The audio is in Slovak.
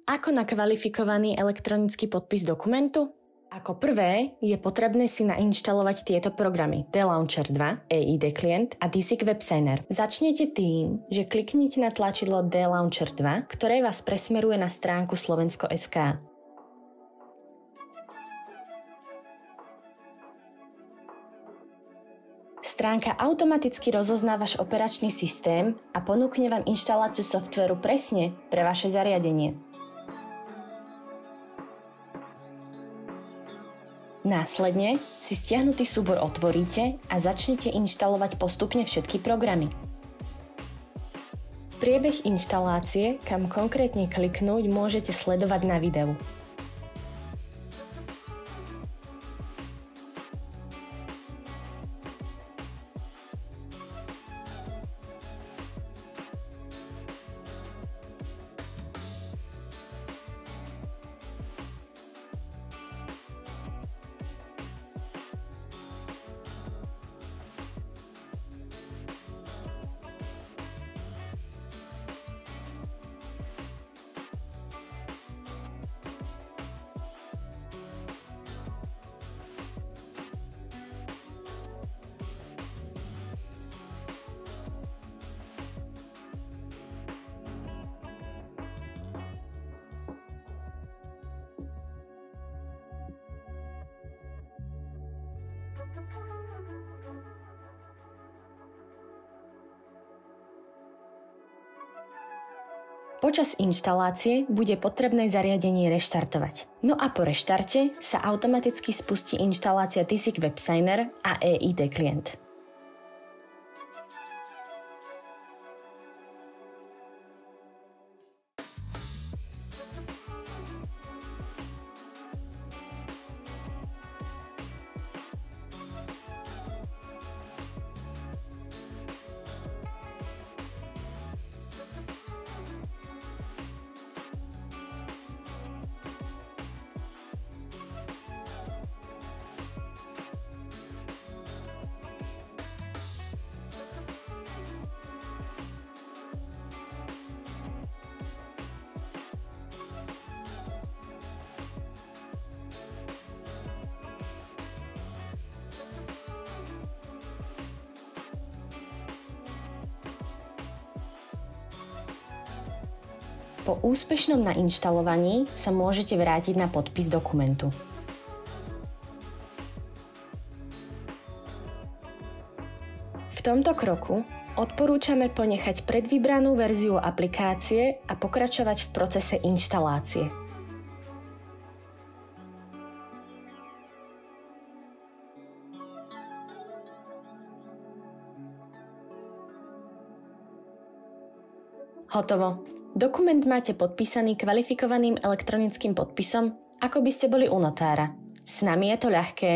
Ako na kvalifikovaný elektronický podpis dokumentu? Ako prvé je potrebné si nainštalovať tieto programy DLauncher 2, eID Client a DSIG WebSigner. Začnete tým, že kliknite na tlačidlo DLauncher 2, ktoré vás presmeruje na stránku Slovensko.sk. Stránka automaticky rozozná váš operačný systém a ponúkne vám inštaláciu softvéru presne pre vaše zariadenie. Následne si stiahnutý súbor otvoríte a začnete inštalovať postupne všetky programy. Priebeh inštalácie, kam konkrétne kliknúť, môžete sledovať na videu. Počas inštalácie bude potrebné zariadenie reštartovať. No a po reštarte sa automaticky spustí inštalácia DSIG WebSigner a eID Client. Po úspešnom nainštalovaní sa môžete vrátiť na podpis dokumentu. V tomto kroku odporúčame ponechať predvybranú verziu aplikácie a pokračovať v procese inštalácie. Hotovo. Dokument máte podpísaný kvalifikovaným elektronickým podpisom, ako by ste boli u notára. S nami je to ľahké.